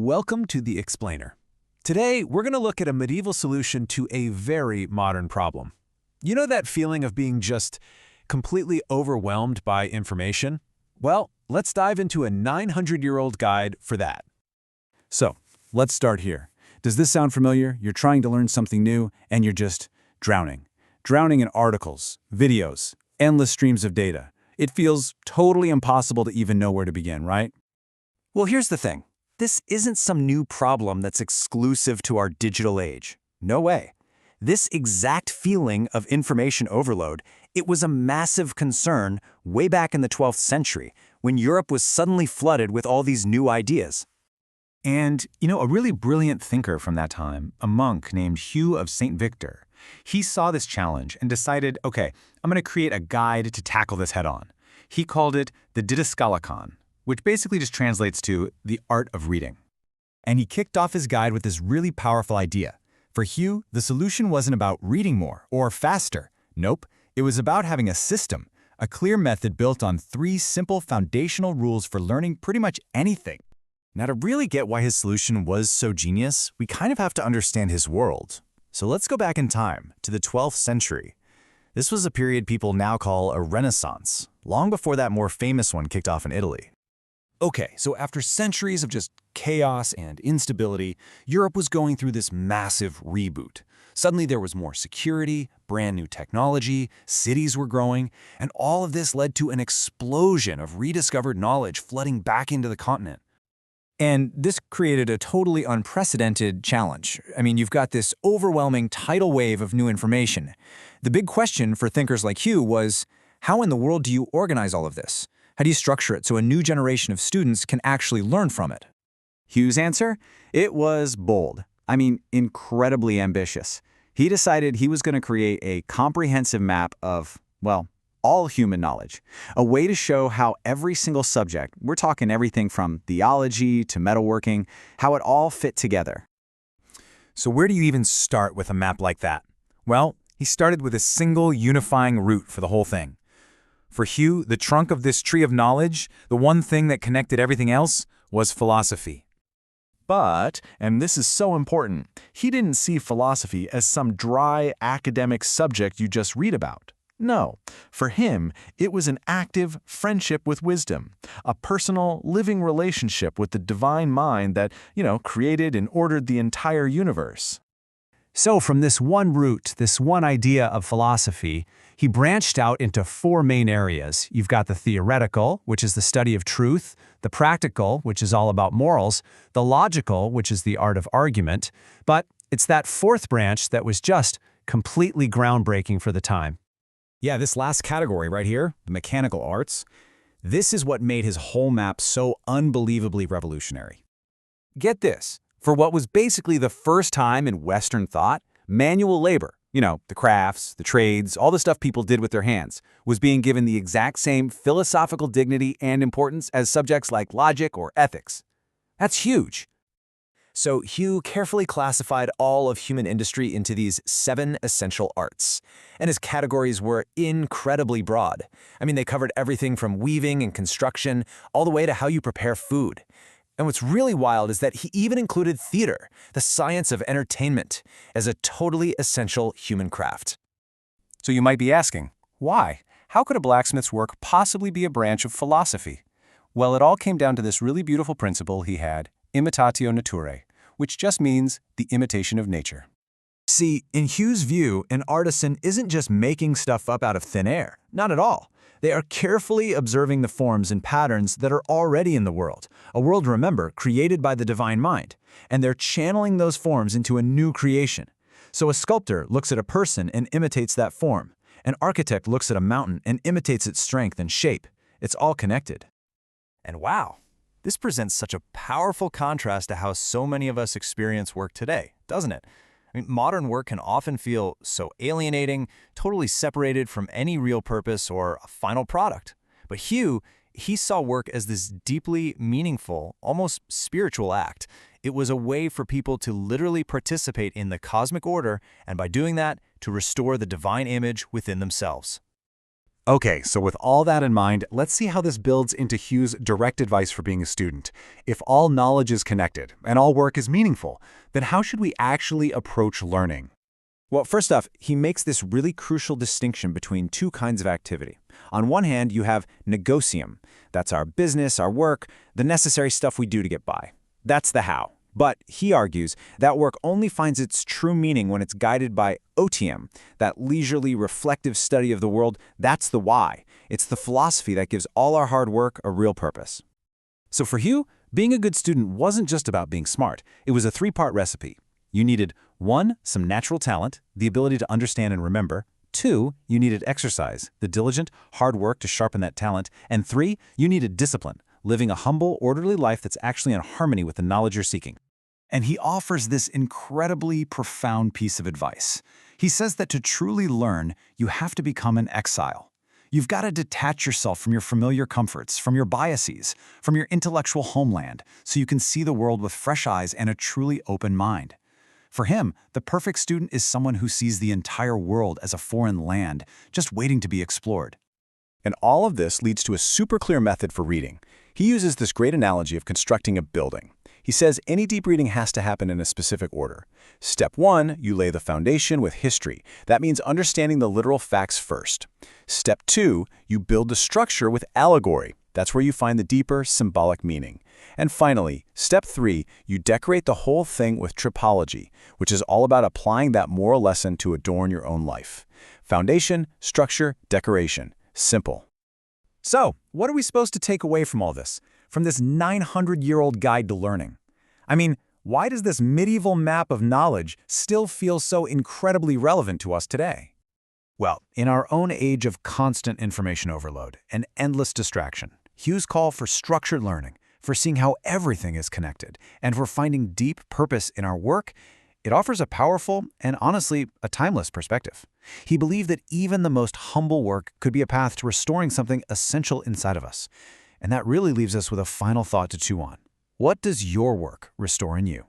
Welcome to The Explainer. Today, we're going to look at a medieval solution to a very modern problem. You know that feeling of being just completely overwhelmed by information? Well, let's dive into a 900-year-old guide for that. So, let's start here. Does this sound familiar? You're trying to learn something new, and you're just drowning. Drowning in articles, videos, endless streams of data. It feels totally impossible to even know where to begin, right? Well, here's the thing. This isn't some new problem that's exclusive to our digital age. No way. This exact feeling of information overload, it was a massive concern way back in the 12th century when Europe was suddenly flooded with all these new ideas. And, a really brilliant thinker from that time, a monk named Hugh of Saint Victor, he saw this challenge and decided, okay, I'm going to create a guide to tackle this head-on. He called it the Didascalicon, which basically just translates to the art of reading. And he kicked off his guide with this really powerful idea. For Hugh, the solution wasn't about reading more or faster. Nope, it was about having a system, a clear method built on 3 simple foundational rules for learning pretty much anything. Now, to really get why his solution was so genius, we kind of have to understand his world. So let's go back in time to the 12th century. This was a period people now call a Renaissance, long before that more famous one kicked off in Italy. Okay, so after centuries of just chaos and instability, Europe was going through this massive reboot. Suddenly there was more security, brand new technology, cities were growing, and all of this led to an explosion of rediscovered knowledge flooding back into the continent. And this created a totally unprecedented challenge. I mean, you've got this overwhelming tidal wave of new information. The big question for thinkers like Hugh was, how in the world do you organize all of this? How do you structure it so a new generation of students can actually learn from it? Hugh's answer? It was bold. I mean, incredibly ambitious. He decided he was going to create a comprehensive map of, well, all human knowledge. A way to show how every single subject, we're talking everything from theology to metalworking, how it all fit together. So where do you even start with a map like that? Well, he started with a single unifying root for the whole thing. For Hugh, the trunk of this tree of knowledge, the one thing that connected everything else, was philosophy. But, and this is so important, he didn't see philosophy as some dry academic subject you just read about. No, for him, it was an active friendship with wisdom, a personal, living relationship with the divine mind that, created and ordered the entire universe. So from this one root, this one idea of philosophy, he branched out into 4 main areas. You've got the theoretical, which is the study of truth, the practical, which is all about morals, the logical, which is the art of argument, but it's that 4th branch that was just completely groundbreaking for the time. Yeah, this last category right here, the mechanical arts, this is what made his whole map so unbelievably revolutionary. Get this. For what was basically the first time in Western thought, manual labor, the crafts, the trades, all the stuff people did with their hands, was being given the exact same philosophical dignity and importance as subjects like logic or ethics. That's huge. So Hugh carefully classified all of human industry into these 7 essential arts. And his categories were incredibly broad. I mean, they covered everything from weaving and construction all the way to how you prepare food. And what's really wild is that he even included theater, the science of entertainment, as a totally essential human craft. So you might be asking, why? How could a blacksmith's work possibly be a branch of philosophy? Well, it all came down to this really beautiful principle he had, imitatio naturae, which just means the imitation of nature. See, in Hugh's view, an artisan isn't just making stuff up out of thin air. Not at all. They are carefully observing the forms and patterns that are already in the world, a world, remember, created by the divine mind, and they're channeling those forms into a new creation. So a sculptor looks at a person and imitates that form. An architect looks at a mountain and imitates its strength and shape. It's all connected. And wow, this presents such a powerful contrast to how so many of us experience work today, doesn't it? I mean, modern work can often feel so alienating, totally separated from any real purpose or a final product. But Hugh, he saw work as this deeply meaningful, almost spiritual act. It was a way for people to literally participate in the cosmic order, and by doing that, to restore the divine image within themselves. Okay, so with all that in mind, let's see how this builds into Hugh's direct advice for being a student. If all knowledge is connected and all work is meaningful, then how should we actually approach learning? Well, first off, he makes this really crucial distinction between two kinds of activity. On one hand, you have negocium. That's our business, our work, the necessary stuff we do to get by. That's the how. But he argues that work only finds its true meaning when it's guided by otium, that leisurely, reflective study of the world. That's the why. It's the philosophy that gives all our hard work a real purpose. So for Hugh, being a good student wasn't just about being smart. It was a three-part recipe. You needed 1, some natural talent, the ability to understand and remember. 2, you needed exercise, the diligent, hard work to sharpen that talent. And 3, you needed discipline, living a humble, orderly life that's actually in harmony with the knowledge you're seeking. And he offers this incredibly profound piece of advice. He says that to truly learn, you have to become an exile. You've got to detach yourself from your familiar comforts, from your biases, from your intellectual homeland, so you can see the world with fresh eyes and a truly open mind. For him, the perfect student is someone who sees the entire world as a foreign land, just waiting to be explored. And all of this leads to a super clear method for reading. He uses this great analogy of constructing a building. He says any deep reading has to happen in a specific order. Step 1, you lay the foundation with history. That means understanding the literal facts first. Step 2, you build the structure with allegory. That's where you find the deeper, symbolic meaning. And finally, step 3, you decorate the whole thing with tripology, which is all about applying that moral lesson to adorn your own life. Foundation, structure, decoration. Simple. So, what are we supposed to take away from all this? From this 900-year-old guide to learning? I mean, why does this medieval map of knowledge still feel so incredibly relevant to us today? Well, in our own age of constant information overload and endless distraction, Hugh's call for structured learning, for seeing how everything is connected, and for finding deep purpose in our work, it offers a powerful and, honestly, a timeless perspective. He believed that even the most humble work could be a path to restoring something essential inside of us. And that really leaves us with a final thought to chew on. What does your work restore in you?